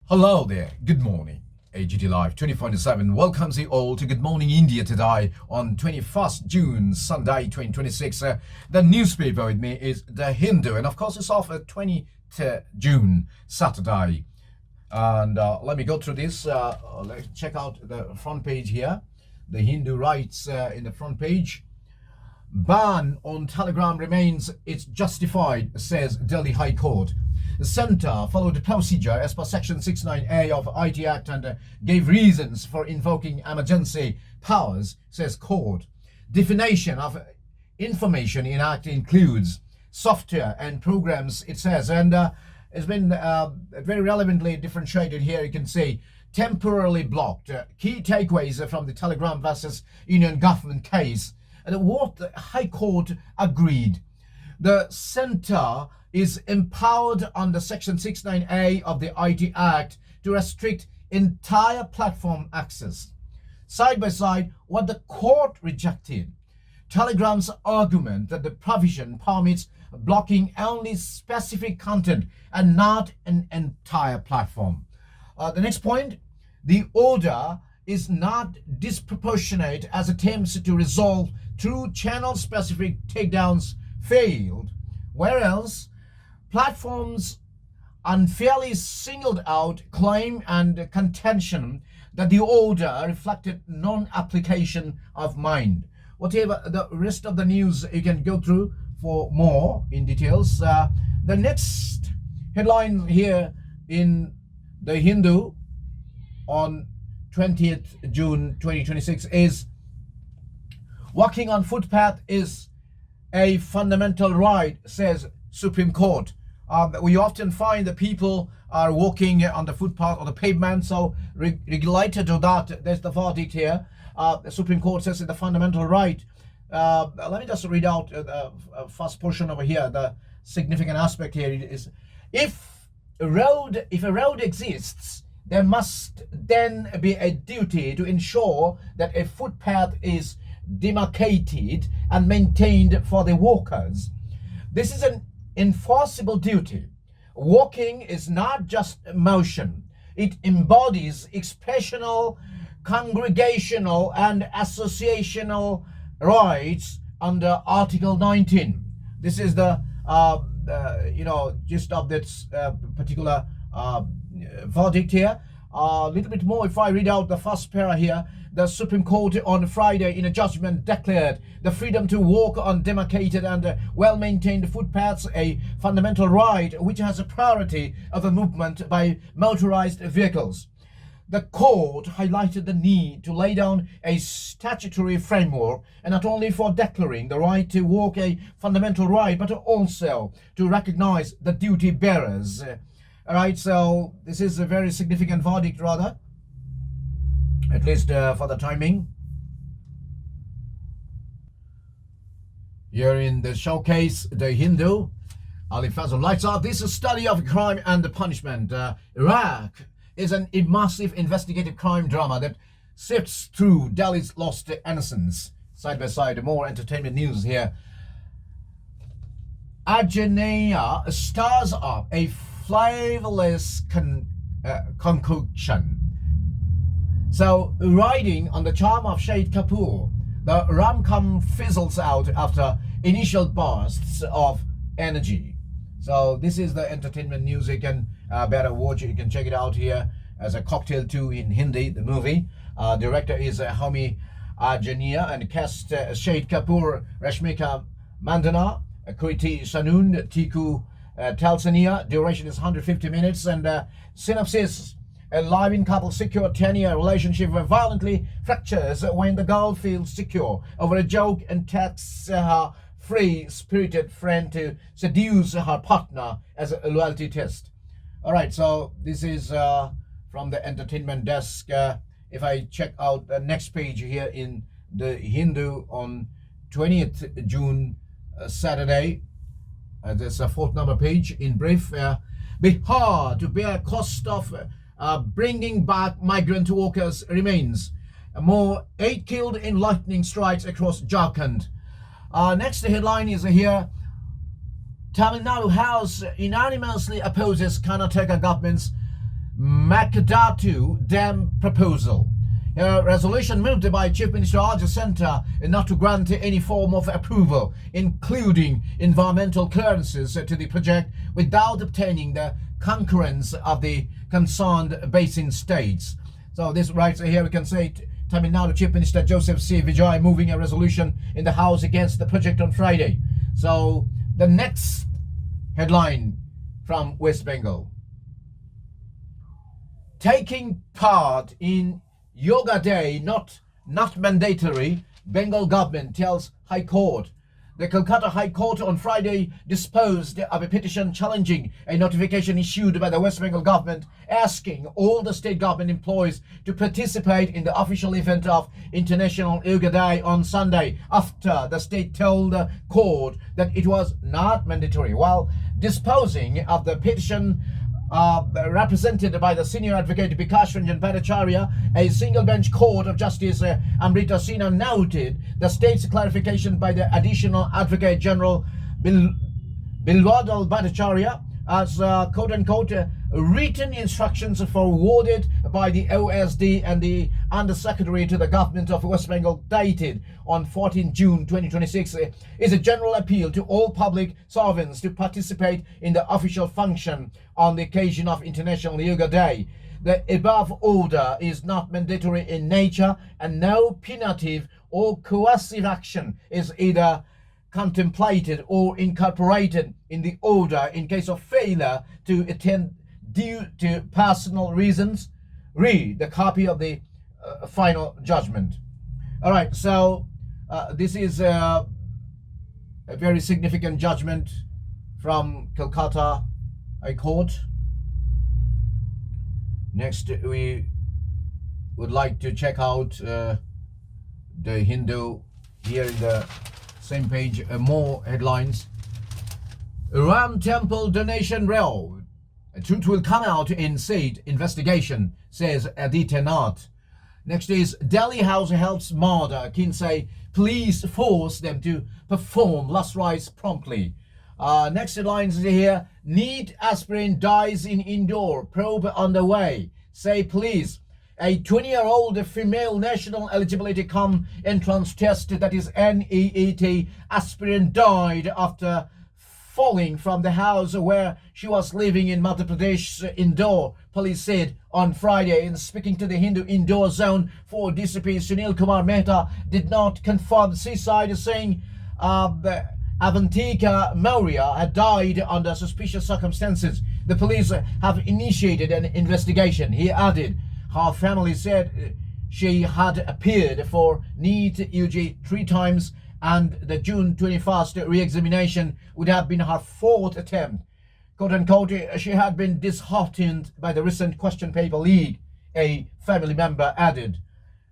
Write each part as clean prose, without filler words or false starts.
Hello there, good morning. AGT Live 24/7 welcomes you all to Good Morning India today on 21st June, Sunday 2026. The newspaper with me is The Hindu, and of course it's off at 20th June, Saturday. And let me go through this. Let's check out the front page here. The Hindu writes in the front page, ban on Telegram remains, it's justified, says Delhi High Court. The centre followed the procedure as per Section 69A of IT Act and gave reasons for invoking emergency powers, says court. Definition of information in Act includes software and programs, it says, and it's been very relevantly differentiated here. You can see temporarily blocked. Key takeaways from the Telegram versus Union government case. And what the High Court agreed. The centre is empowered under Section 69A of the IT Act to restrict entire platform access. Side by side, what the court rejected, Telegram's argument that the provision permits blocking only specific content and not an entire platform. The next point, the order is not disproportionate as attempts to resolve through channel-specific takedowns failed, whereas platforms unfairly singled out claim and contention that the order reflected non-application of mind. Whatever the rest of the news, you can go through for more in details. The next headline here in The Hindu on 20th June 2026 is walking on footpath is a fundamental right, says Supreme Court. We often find that people are walking on the footpath or the pavement, so related to that, there's the verdict here. The Supreme Court says it's the fundamental right. Let me just read out the first portion over here. The significant aspect here is if a road exists, there must then be a duty to ensure that a footpath is demarcated and maintained for the walkers. This is an enforceable duty. Walking is not just motion. It embodies expressional, congregational, and associational rights under Article 19. This is the gist of this particular verdict here. A little bit more if I read out the first para here. The Supreme Court on Friday in a judgment declared the freedom to walk on demarcated and well-maintained footpaths a fundamental right which has a priority over movement by motorized vehicles. The court highlighted the need to lay down a statutory framework, and not only for declaring the right to walk a fundamental right, but also to recognize the duty bearers. All right, so this is a very significant verdict, rather, at least for the timing. Here in the showcase, The Hindu, Ali Fazl lights out. This is a study of crime and the punishment. Iraq is an immersive investigative crime drama that sifts through Delhi's lost innocence. Side by side, more entertainment news here. Ajneya stars up a flavorless concoction. So, riding on the charm of Shahid Kapoor, the rom-com fizzles out after initial bursts of energy. So, this is the entertainment news. You can better watch it. You can check it out here as a Cocktail 2 in Hindi, the movie. Director is Homi Ajneya, and cast Shahid Kapoor, Rashmika Mandana, Kriti Sanoon, Tiku Talsania. Duration is 150 minutes, and synopsis: a live-in couple secure 10-year relationship violently fractures when the girl feels secure over a joke and texts her free-spirited friend to seduce her partner as a loyalty test. All right, so this is from the entertainment desk. If I check out the next page here in The Hindu on 20th June, Saturday, there's a fourth number page in brief. Bihar to bear cost of bringing back migrant workers remains. More 8 killed in lightning strikes across Jharkhand. Next headline is here. Tamil Nadu House unanimously opposes Karnataka government's Makadatu Dam proposal. A resolution moved by Chief Minister Arja Center not to grant any form of approval, including environmental clearances to the project, without obtaining the concurrence of the concerned basin states. So this right here we can say Tamil Nadu Chief Minister Joseph C. Vijay moving a resolution in the House against the project on Friday. So the next headline from West Bengal. Taking part in Yoga Day not mandatory, Bengal government tells High Court. The Kolkata High Court on Friday disposed of a petition challenging a notification issued by the West Bengal government asking all the state government employees to participate in the official event of International Yoga Day on Sunday, after the state told the court that it was not mandatory. While disposing of the petition represented by the senior advocate Bikash Ranjan Bhattacharya, a single bench court of Justice Amrita Sinha noted the state's clarification by the additional advocate general Bilwadal Bhattacharya as quote-unquote written instructions forwarded by the OSD and the Undersecretary to the Government of West Bengal dated on 14 June 2026 is a general appeal to all public servants to participate in the official function on the occasion of International Yoga Day. The above order is not mandatory in nature and no punitive or coercive action is either contemplated or incorporated in the order in case of failure to attend due to personal reasons. Read the copy of the final judgment. All right, so this is a very significant judgment from Kolkata High Court. Next, we would like to check out the Hindu here in the same page. More headlines. Ram Temple donation row. Truth will come out in SAID investigation, says Aditya Nath. Next is Delhi House helps murder. Kinsey, police force them to perform last rites promptly. Next headlines here. Need aspirant dies in indoor. Probe underway. Say police. A 20-year-old female national eligibility cum entrance test, that is NEET, aspirant died after falling from the house where she was living in Madhya Pradesh, Indore, police said on Friday. In speaking to the Hindu Indore Zone 4 DCP, Sunil Kumar Mehta did not confirm the suicide, saying Avantika Maurya had died under suspicious circumstances. The police have initiated an investigation. He added, her family said she had appeared for NEET UG 3 times and the June 21st re-examination would have been her 4th attempt. Quote unquote, she had been disheartened by the recent question paper leak, a family member added.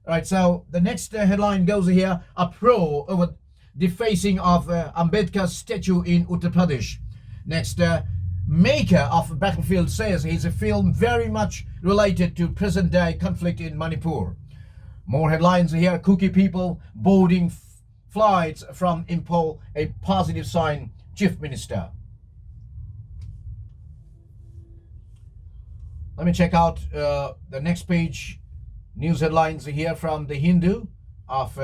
Right, so the next headline goes here, uproar over defacing of Ambedkar's statue in Uttar Pradesh. Next, maker of Battlefield says he's a film very much related to present-day conflict in Manipur. More headlines here, Kuki people boarding flights from Impel, a positive sign, Chief Minister. Let me check out the next page. News headlines here from the Hindu of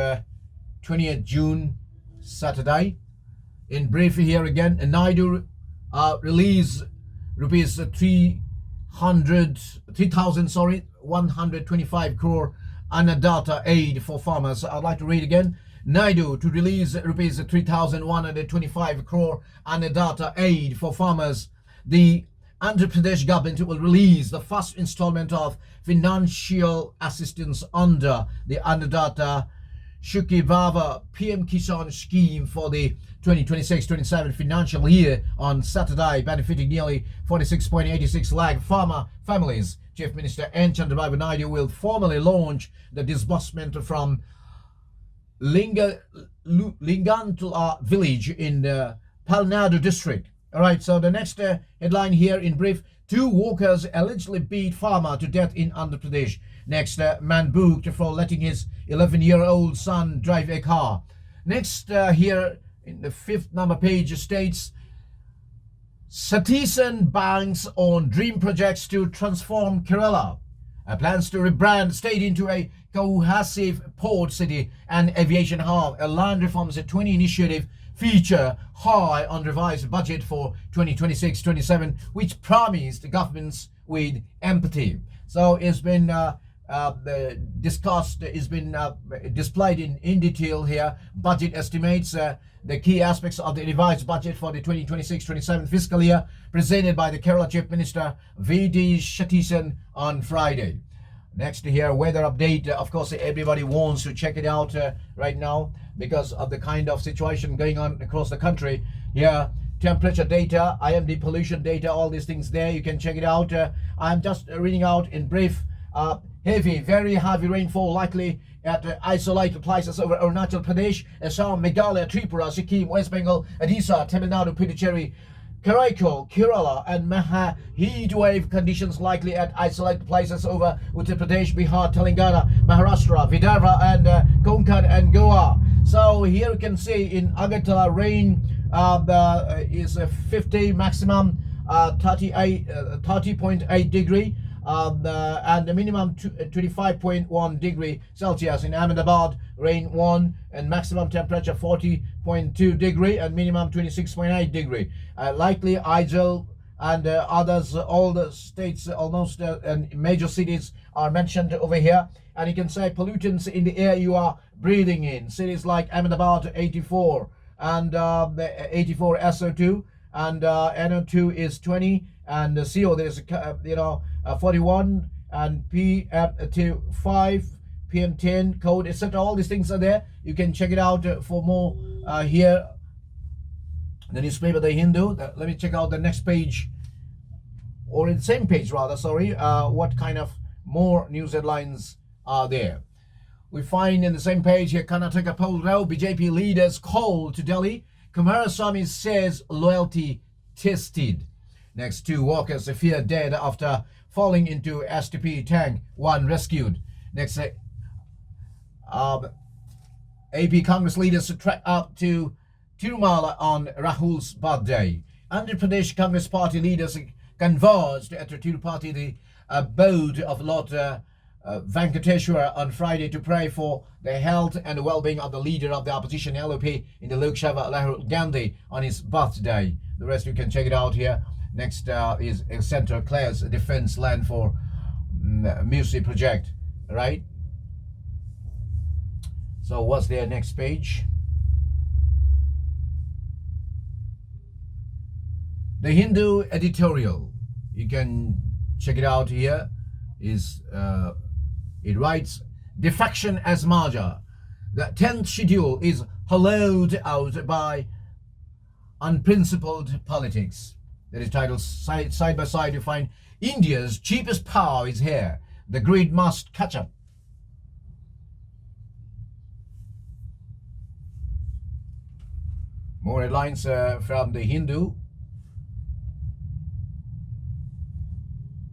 20th June, Saturday. In brief here again, Naidu release rupees 125 crore Annadata aid for farmers. I'd like to read again. Naidu to release rupees 3,125 crore Annadata aid for farmers. The Andhra Pradesh government will release the first installment of financial assistance under the Annadata Shukibava PM Kisan scheme for the 2026-27 financial year on Saturday, benefiting nearly 46.86 lakh farmer families. Chief Minister N. Chandrababu Naidu will formally launch the disbursement from Lingantula village in the Palnadu district. All right, so the next headline here in brief, 2 workers allegedly beat farmer to death in Andhra Pradesh. Next, man booked for letting his 11-year-old son drive a car. Next, here in the 5th number page states, Citizen banks on dream projects to transform Kerala. Plans to rebrand state into a cohesive port city and aviation hub. A land reforms at 20 initiative feature high on revised budget for 2026-27, which promised governments with empathy. So it's been discussed, it's been displayed in detail here. Budget estimates the key aspects of the revised budget for the 2026-27 fiscal year presented by the Kerala Chief Minister V.D. Satisan on Friday. Next here, weather update. Of course, everybody wants to check it out right now because of the kind of situation going on across the country. Here, temperature data, IMD pollution data, all these things there. You can check it out. I'm just reading out in brief. Very heavy rainfall likely at isolated places over Arunachal Pradesh, Assam, Meghalaya, Tripura, Sikkim, West Bengal, Odisha, Tamil Nadu, Puducherry, Karaikal, Kerala, and Maha heat wave conditions likely at isolated places over Uttar Pradesh, Bihar, Telangana, Maharashtra, Vidarbha, and Konkan and Goa. So here you can see in Agartala rain is 50 maximum 30.8 degree. And the minimum 25.1 degree Celsius. In Ahmedabad, rain 1 and maximum temperature 40.2 degree and minimum 26.8 degree. Likely Aizawl and others, all the states almost and major cities are mentioned over here. And you can say pollutants in the air you are breathing in. Cities like Ahmedabad 84 and 84 SO2 and NO2 is 20 and CO there's 41 and PM2 PM10 code etc. All these things are there. You can check it out for more here. The newspaper The Hindu. Let me check out the next page, or in the same page rather, sorry, what kind of more news headlines are there. We find in the same page here, Karnataka poll row, BJP leaders call to Delhi. Kumaraswamy says loyalty tested. Next, 2 workers fear dead after falling into STP tank, 1 rescued. Next, AP Congress leaders trek up to Tirumala on Rahul's birthday. Andhra Pradesh Congress party leaders converged at Tirupati, the abode of Lord Venkateshwara, on Friday to pray for the health and well-being of the leader of the opposition LOP in the Lok Sabha, Rahul Gandhi, on his birthday. The rest you can check it out here. Next is Center Claire's defense land for Musi project, right? So what's their next page? The Hindu editorial, you can check it out here. It writes, defection as marja. The 10th schedule is hollowed out by unprincipled politics. That is titled side by side. You find India's cheapest power is here. The grid must catch up. More headlines from The Hindu.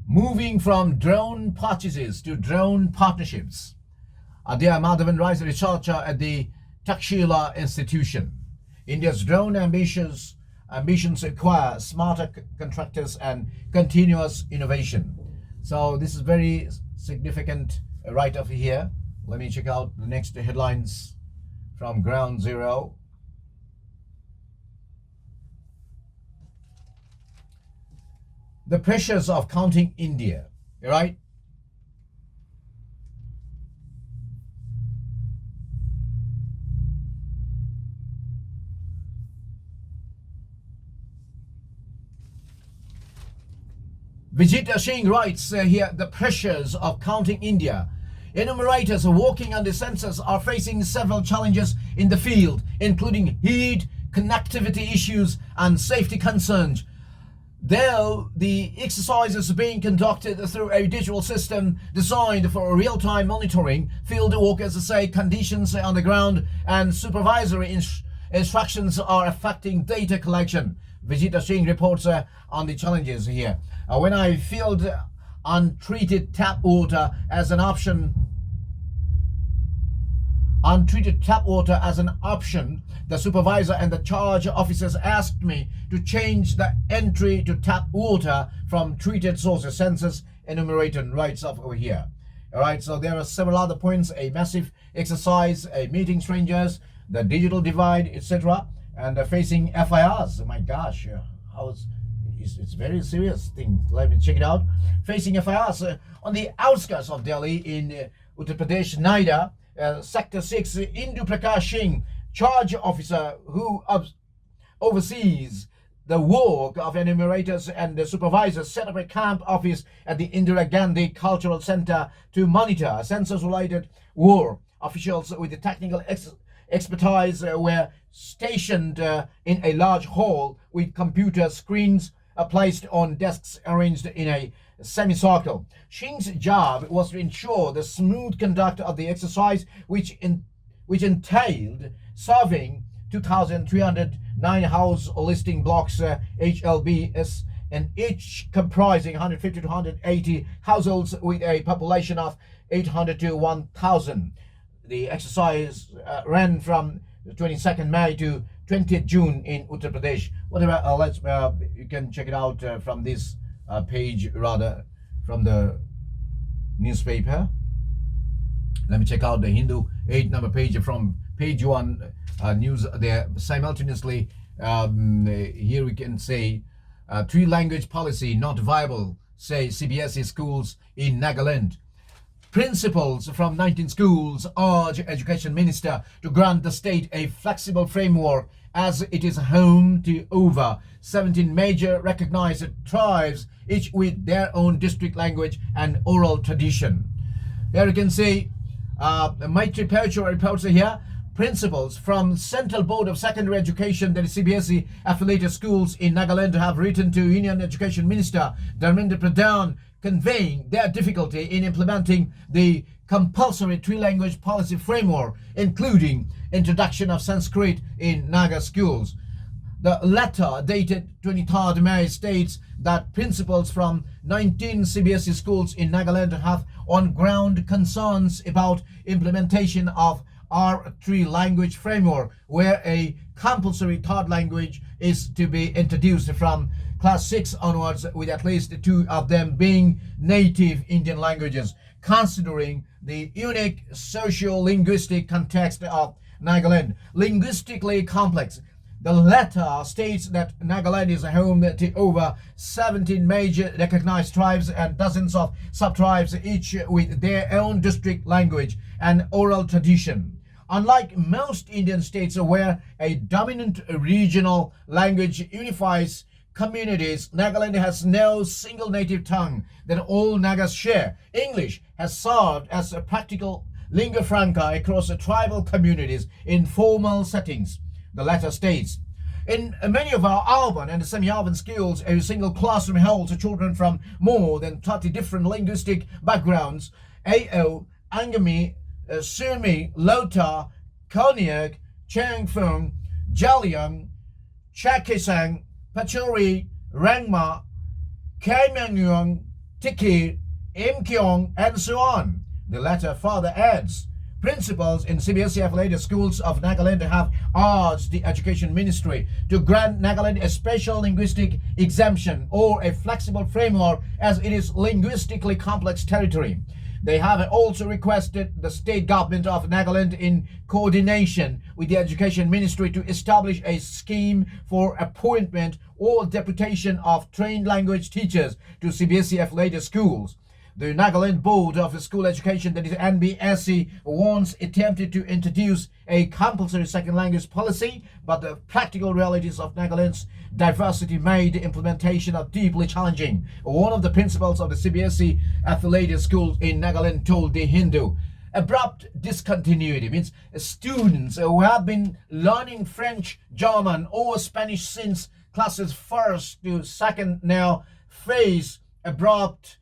Moving from drone purchases to drone partnerships. Adya Madhavan writes, a researcher at the Takshila Institution. India's drone ambitions acquire smarter contractors and continuous innovation. So this is very significant right over here. Let me check out the next headlines from Ground Zero. The pressures of counting India, right? Vijita Singh writes here, the pressures of counting India. Enumerators working on the census are facing several challenges in the field, including heat, connectivity issues, and safety concerns. Though the exercise is being conducted through a digital system designed for real-time monitoring, field workers say conditions on the ground and supervisory instructions are affecting data collection. Vijita Singh reports on the challenges here. When I filled untreated tap water as an option untreated tap water as an option, the supervisor and the charge officers asked me to change the entry to tap water from treated sources. Census enumerated right up over here. All right, so there are several other points: a massive exercise, a meeting strangers, the digital divide, etc., and facing FIRs. Oh my gosh, it's very serious thing. Let me check it out. Facing FIRs on the outskirts of Delhi in Uttar Pradesh, Noida, Sector 6, Indu Prakash Singh, charge officer who oversees the work of enumerators and the supervisors, set up a camp office at the Indira Gandhi Cultural Center to monitor census-related work. Officials with the technical expertise were stationed in a large hall with computer screens placed on desks arranged in a semicircle. Singh's job was to ensure the smooth conduct of the exercise, which entailed serving 2,309 house listing blocks, HLBs, and each comprising 150 to 180 households with a population of 800 to 1,000. The exercise ran from 22nd May to 20th June in Uttar Pradesh. Whatever, you can check it out from this page, rather from the newspaper. Let me check out the Hindu 8 number page from page 1 news there. Simultaneously, here we can say 3-language policy not viable, say CBSE schools in Nagaland. Principals from 19 schools urge Education Minister to grant the state a flexible framework as it is home to over 17 major recognized tribes, each with their own district language and oral tradition. Here you can see Maitri Perchur reports here. Principals from Central Board of Secondary Education, that is CBSE affiliated schools in Nagaland, have written to Union Education Minister Dharmendra Pradhan conveying their difficulty in implementing the compulsory 3-language policy framework, including introduction of Sanskrit in Naga schools. The letter, dated 23rd May, states that principals from 19 CBSE schools in Nagaland have on-ground concerns about implementation of our 3-language framework, where a compulsory 3rd language is to be introduced from class 6 onwards, with at least 2 of them being native Indian languages, considering the unique socio-linguistic context of Nagaland. Linguistically complex, the letter states that Nagaland is home to over 17 major recognized tribes and dozens of sub-tribes, each with their own district language and oral tradition. Unlike most Indian states where a dominant regional language unifies communities, Nagaland has no single native tongue that all Nagas share. English has served as a practical lingua franca across tribal communities in formal settings, the letter states. In many of our urban and semi-urban schools, a single classroom holds children from more than 30 different linguistic backgrounds: Ao, Angami, Sumi, Lota, Konyak, Changfeng, Jaliang, Chakisang, Pachuri, Rangma, Kaimanyuan, Tiki, Imkyong, and so on. The letter further adds, principals in CBSE affiliated schools of Nagaland have urged the Education Ministry to grant Nagaland a special linguistic exemption or a flexible framework, as it is linguistically complex territory. They have also requested the state government of Nagaland, in coordination with the Education Ministry, to establish a scheme for appointment or deputation of trained language teachers to CBSE affiliated schools. The Nagaland Board of School Education, that is NBSE, once attempted to introduce a compulsory 2nd language policy, but the practical realities of Nagaland's diversity made the implementation of deeply challenging. One of the principals of the CBSE affiliated schools in Nagaland told The Hindu. Abrupt discontinuity means students who have been learning French, German, or Spanish since classes 1st to 2nd now face abrupt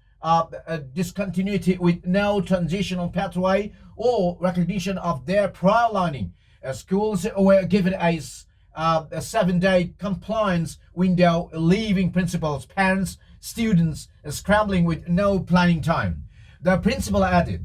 discontinuity with no transitional pathway or recognition of their prior learning. Schools were given a 7-day compliance window, leaving principals, parents, students scrambling with no planning time. The principal added,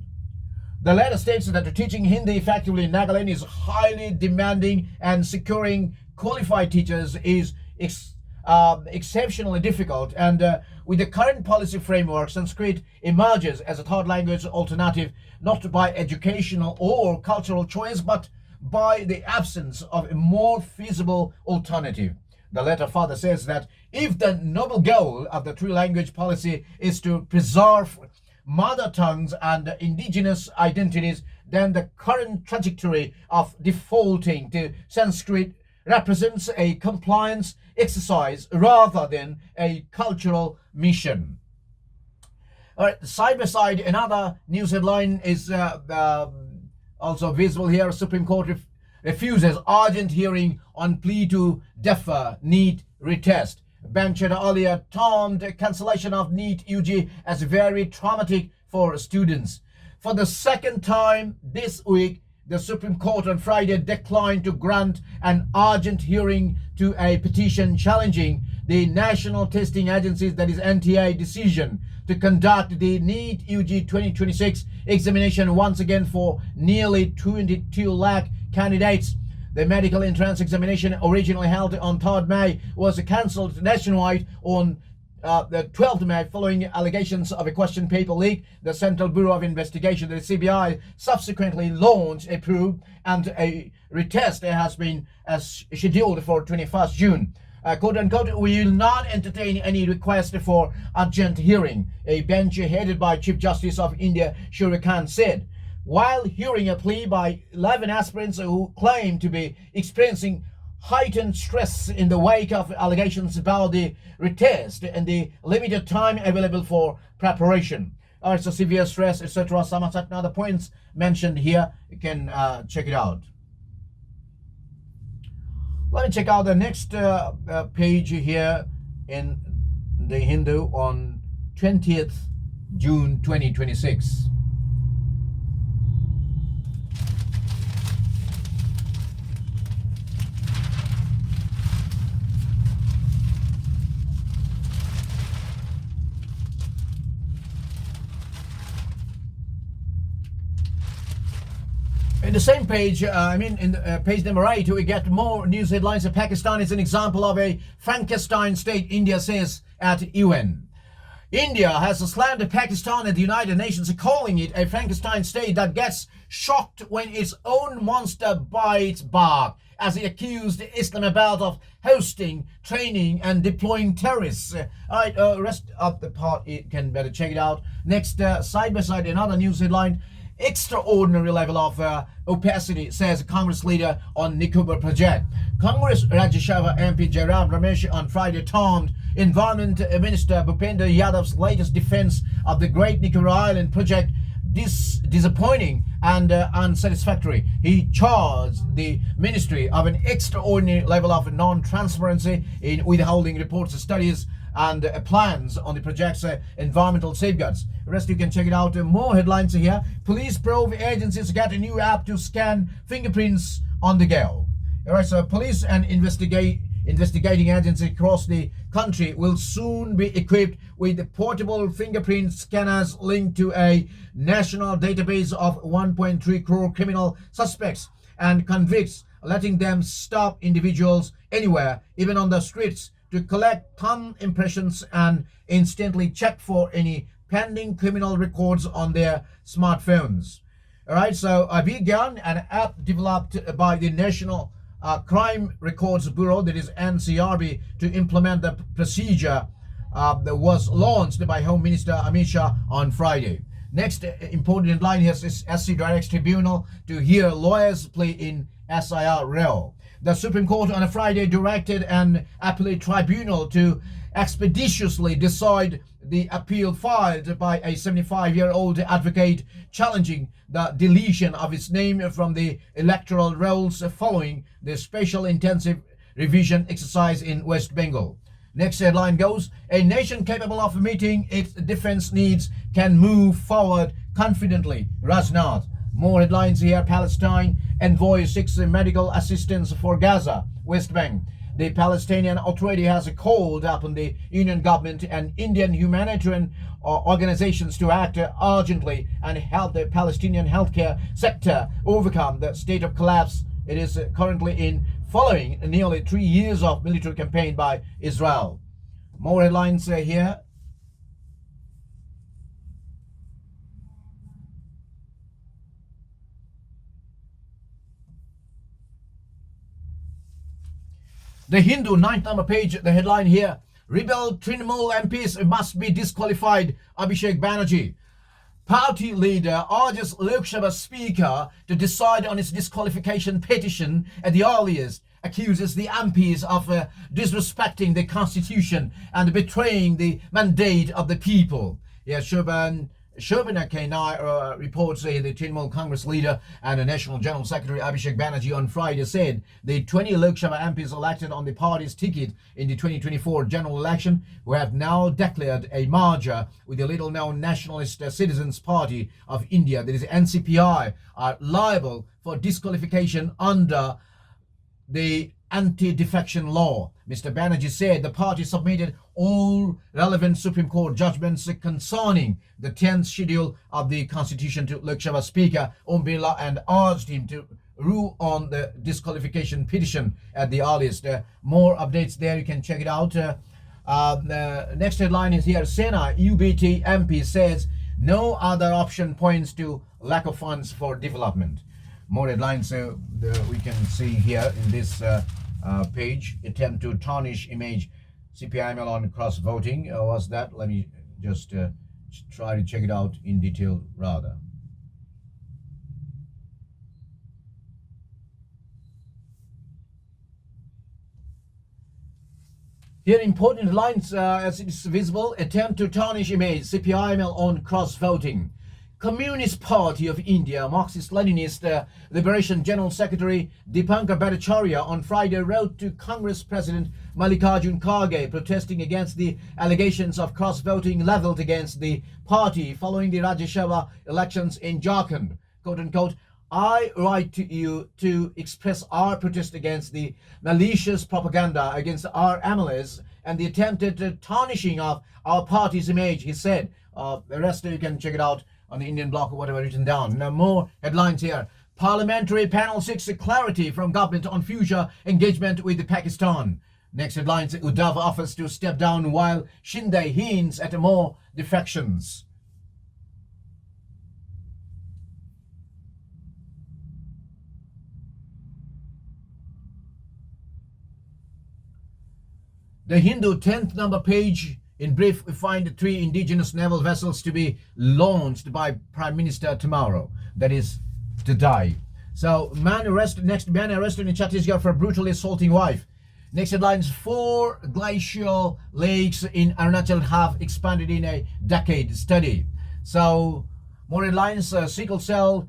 The letter states that teaching Hindi effectively in Nagaland is highly demanding and securing qualified teachers is exceptionally difficult. And with the current policy framework, Sanskrit emerges as a third language alternative not by educational or cultural choice but by the absence of a more feasible alternative. The letter further says that if the noble goal of the three-language policy is to preserve mother tongues and indigenous identities, then the current trajectory of defaulting to Sanskrit represents a compliance exercise rather than a cultural mission. All right, side by side, another news headline is also visible here. Supreme Court refuses urgent hearing on plea to defer NEET retest. Bench had earlier termed cancellation of NEET UG as very traumatic for students. For the second time this week, the Supreme Court on Friday declined to grant an urgent hearing to a petition challenging the National Testing Agency's, that is NTA, decision to conduct the NEET UG 2026 examination once again for nearly 22 lakh candidates. The medical entrance examination, originally held on 3rd May, was cancelled nationwide on the 12th May following allegations of a question paper leak. The Central Bureau of Investigation, the CBI, subsequently launched a probe, and a retest has been scheduled for 21st June. Quote unquote, we will not entertain any request for urgent hearing, a bench headed by Chief Justice of India Suri Khan said, while hearing a plea by 11 aspirants who claim to be experiencing heightened stress in the wake of allegations about the retest and the limited time available for preparation. So severe stress, etc. Some other points mentioned here. You can check it out. Let me check out the next page here in the Hindu on 20th June 2026. In the same page, in page number 8, we get more news headlines. Pakistan is an example of a Frankenstein state, India says at UN. India has slammed Pakistan at the United Nations, calling it a Frankenstein state that gets shocked when its own monster bites back, as it accused Islamabad of hosting, training and deploying terrorists. Rest of the part, you can better check it out. Next, side by side, another news headline. Extraordinary level of opacity, says Congress leader on Nicobar project. Congress Rajya Sabha MP Jairam Ramesh on Friday termed Environment Minister Bhupender Yadav's latest defense of the Great Nicobar Island project disappointing and unsatisfactory. He charged the ministry of an extraordinary level of non-transparency in withholding reports, studies and plans on the project's environmental safeguards. The rest you can check it out. More headlines here. Police probe agencies get a new app to scan fingerprints on the go. Alright, so police and investigating agencies across the country will soon be equipped with portable fingerprint scanners linked to a national database of 1.3 crore criminal suspects and convicts, letting them stop individuals anywhere, even on the streets, to collect thumb impressions and instantly check for any pending criminal records on their smartphones. Alright, so began an app developed by the National Crime Records Bureau, that is NCRB, to implement the procedure that was launched by Home Minister Amit Shah on Friday. Next important line here is SC directs tribunal to hear lawyers' plea in SIR rel. The Supreme Court on a Friday directed an appellate tribunal to expeditiously decide the appeal filed by a 75-year-old advocate challenging the deletion of his name from the electoral rolls following the special intensive revision exercise in West Bengal. Next headline goes, a nation capable of meeting its defense needs can move forward confidently. Rajnath. More headlines here. Palestine envoys 6 medical assistance for Gaza, West Bank. The Palestinian Authority has called upon the Union government and Indian humanitarian organizations to act urgently and help the Palestinian healthcare sector overcome the state of collapse it is currently in, following nearly 3 years of military campaign by Israel. More headlines here. The Hindu, 9th number page, the headline here: Rebel Trinamool MPs must be disqualified, Abhishek Banerjee. Party leader urges Lok Sabha Speaker to decide on its disqualification petition at the earliest, accuses the MPs of disrespecting the constitution and betraying the mandate of the people. Yes, Shobana Kainai reports the Trinamool Congress leader and the National General Secretary Abhishek Banerjee on Friday said the 20 Lok Sabha MPs elected on the party's ticket in the 2024 general election, who have now declared a merger with the little-known Nationalist Citizens Party of India, that is NCPI, are liable for disqualification under the anti-defection law. Mr. Banerjee said the party submitted all relevant Supreme Court judgments concerning the 10th schedule of the Constitution to Lok Sabha Speaker Om Birla and urged him to rule on the disqualification petition at the earliest. More updates there, you can check it out. The next headline is here: Sena UBT MP says no other option points to lack of funds for development. More headlines we can see here in this page. Attempt to tarnish image CPIML on cross voting. Was that? Let me just try to check it out in detail rather. Here, important lines as it is visible: attempt to tarnish image CPIML on cross voting. Communist Party of India Marxist-Leninist Liberation General Secretary Dipankar Bhattacharya on Friday wrote to Congress President Mallikarjun Kharge protesting against the allegations of cross-voting leveled against the party following the Rajya Sabha elections in Jharkhand. Quote unquote, I write to you to express our protest against the malicious propaganda against our MLAs and the attempted tarnishing of our party's image, he said. The rest you can check it out on the Indian bloc or whatever written down. Now more headlines here. Parliamentary panel seeks clarity from government on future engagement with Pakistan. Next headlines: Uddhav offers to step down while Shinde hints at more defections. The Hindu, 10th number page. In brief, we find 3 indigenous naval vessels to be launched by Prime Minister tomorrow. That is today. So, man arrested in Chhattisgarh for brutally assaulting wife. Next headlines: 4 glacial lakes in Arunachal have expanded in a decade study. So, more headlines: sickle cell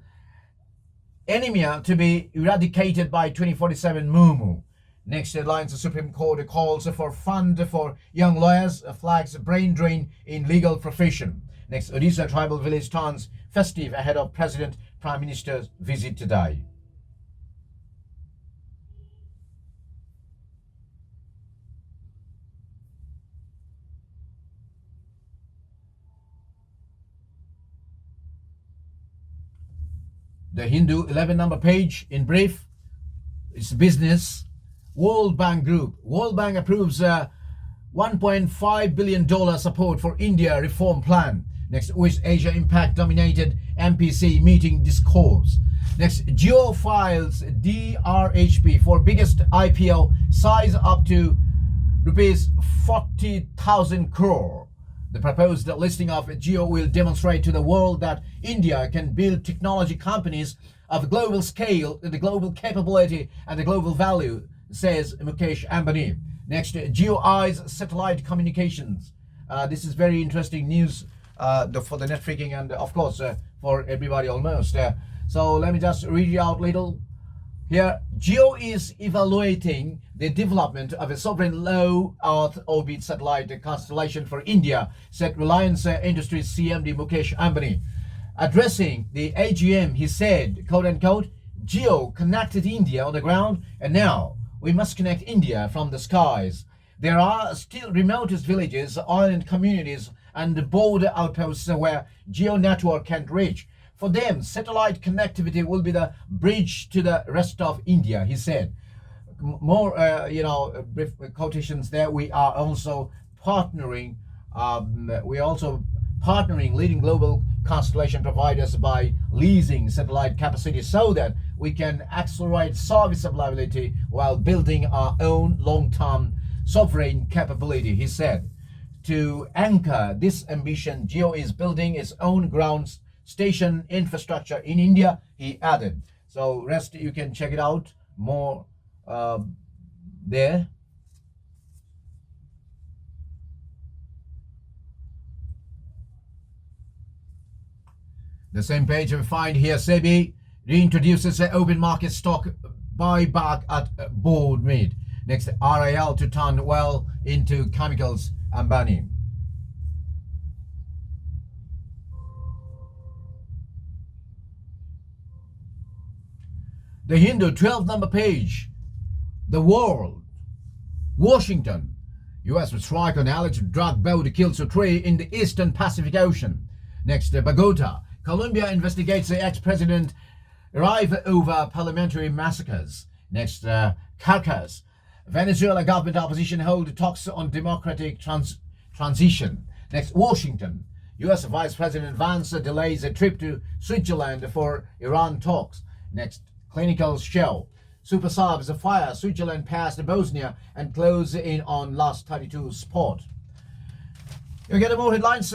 anemia to be eradicated by 2047 Mumu. Next headlines: the Supreme Court calls for fund for young lawyers, flags brain drain in legal profession. Next, Odisha tribal village turns festive ahead of President Prime Minister's visit today. The Hindu, 11 number page. In brief, it's business. World Bank Group. World Bank approves $1.5 billion support for India reform plan. Next, West Asia Impact dominated MPC meeting discourse. Next, Jio files DRHP for biggest IPO, size up to rupees 40,000 crore. The proposed listing of Jio will demonstrate to the world that India can build technology companies of global scale, the global capability and the global value, says Mukesh Ambani. Next, Jio eyes satellite communications. This is very interesting news for the net freaking and of course for everybody almost. So let me just read you out little. Here, Jio is evaluating the development of a sovereign low Earth orbit satellite constellation for India, said Reliance Industries CMD Mukesh Ambani. Addressing the AGM, he said, quote unquote, Jio connected India on the ground, and now We must connect India from the skies. There are still remotest villages, island communities, and border outposts where geo network can't reach. For them, satellite connectivity will be the bridge to the rest of India, he said. More, brief quotations there. We are also partnering. Leading global constellation providers by leasing satellite capacity so that we can accelerate service availability while building our own long-term sovereign capability, he said. To anchor this ambition, Geo is building its own ground station infrastructure in India, he added. So rest you can check it out more there. The same page we find here, SEBI reintroduces an open market stock buyback at board meet. Next, RIL to turn well into chemicals, Ambani. The Hindu 12th number page. The world. Washington. US will strike on alleged drug boat kills a tree in the Eastern Pacific Ocean. Next, Bogota. Colombia investigates the ex-president rife over parliamentary massacres. Next, Caracas. Venezuela government opposition hold talks on democratic transition. Next, Washington. US Vice President Vance delays a trip to Switzerland for Iran talks. Next, clinical show. Super Subs fire. Switzerland passed Bosnia and close in on last 32 spot. You get more headlines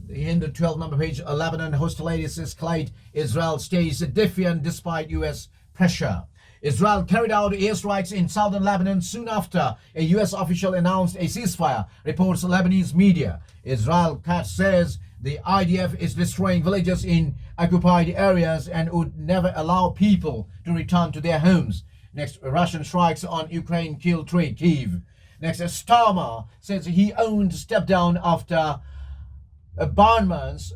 in the 12 number page. Lebanon hostilities escalate. Israel stays defiant despite US pressure. Israel carried out airstrikes in southern Lebanon soon after a US official announced a ceasefire, reports Lebanese media. Israel says the IDF is destroying villages in occupied areas and would never allow people to return to their homes. Next, Russian strikes on Ukraine kill Kyiv. Next, Starmer says he owned step down after Barnham's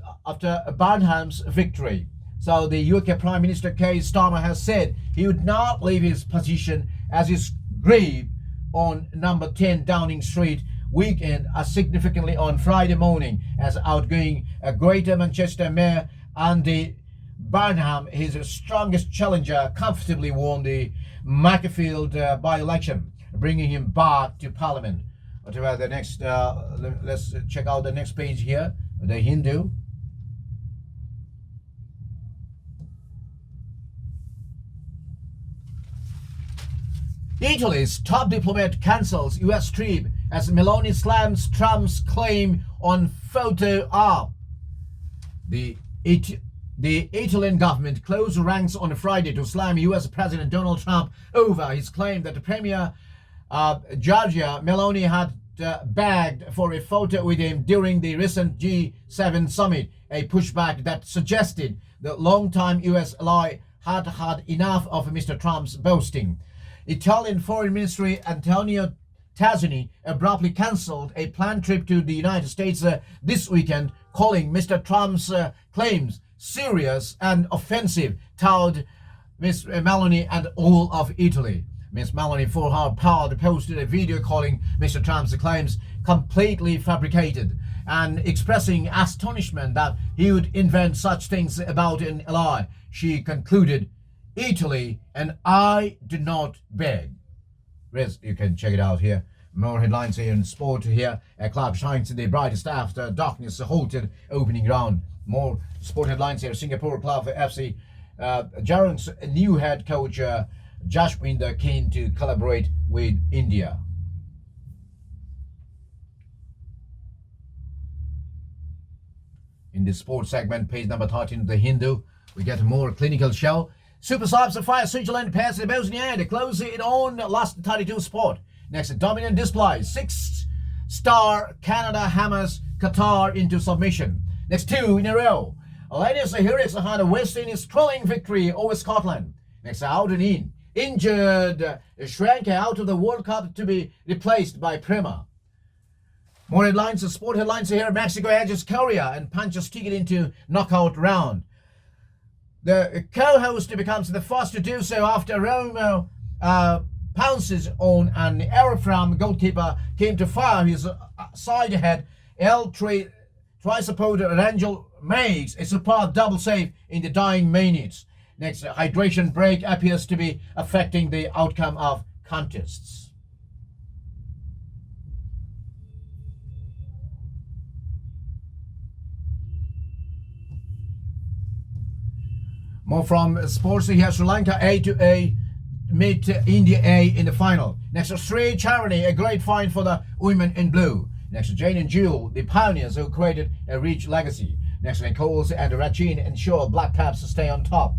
victory. So the UK Prime Minister Keir Starmer has said he would not leave his position as his grave on number 10 Downing Street weekend significantly on Friday morning as outgoing Greater Manchester Mayor Andy Barnham, his strongest challenger, comfortably won the Macclesfield by-election, bringing him back to Parliament. Whatever the next, let's check out the next page here, the Hindu. Italy's top diplomat cancels US trip as Meloni slams Trump's claim on photo op. The Italian government closed ranks on Friday to slam US President Donald Trump over his claim that the Premier Giorgia Meloni had begged for a photo with him during the recent G7 summit, a pushback that suggested the longtime US ally had had enough of Mr. Trump's boasting. Italian Foreign Ministry Antonio Tajani abruptly cancelled a planned trip to the United States this weekend, calling Mr. Trump's claims serious and offensive toward Ms. Meloni and all of Italy. Ms. Meloni, for her part, posted a video calling Mr. Trump's claims completely fabricated and expressing astonishment that he would invent such things about an ally. She concluded, Italy and I do not beg. Rest, you can check it out here. More headlines here in sport here. Clark shines in the brightest after darkness halted opening round. More sport headlines here. Singapore Club FC. Jaron's new head coach Jashwinder keen to collaborate with India. In the sports segment, page number 13 of the Hindu, we get more clinical show. Super Subs fire Switzerland past Bosnia and close it on last 32 spot. Next, dominant display. 6-star Canada hammers Qatar into submission. Next, 2 in a row. Ladies and Hurricanes had a West Indies thrilling victory over Scotland. Next, out and in. Injured Sri Lanka out of the World Cup to be replaced by Prema. More headlines, sport headlines here. Mexico edges Korea and punches ticket into knockout round. The co-host becomes the first to do so after Roma pounces on an error from goalkeeper, came to fire his side ahead. Tri-supporter Rangel makes a superb double save in the dying minutes. Next, hydration break appears to be affecting the outcome of contests. More from sports here. Sri Lanka A meet India A in the final. Next, Sri Charity, a great find for the women in blue. Next, Jane and Jewel, the pioneers who created a rich legacy. Next, Nichols and Rachin ensure Black Caps stay on top.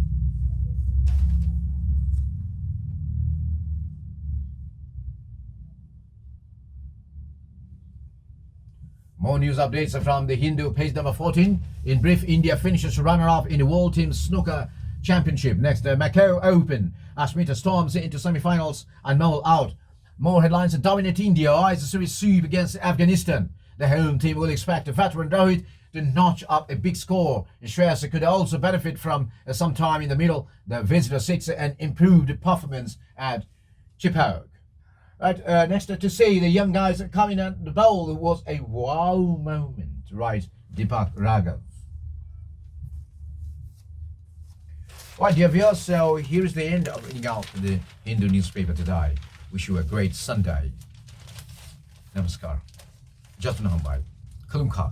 More news updates from the Hindu, page number 14. In brief, India finishes runner-up in the World Team Snooker Championship. Next, Macau Open. Ashmita storms into semi-finals and Mole out. More headlines: dominate India eyes a series sweep against Afghanistan. The home team will expect a veteran Rohit to notch up a big score. Shreyas could also benefit from some time in the middle. The visitor six and improved performance at Chippog. Right, next to see the young guys coming at the bowl was a wow moment, right, Deepak Raghav. Right, dear viewers, so here's the end of reading out the Hindu newspaper today. Wish you a great Sunday. Namaskar. Jatna Hambai. Kalumka.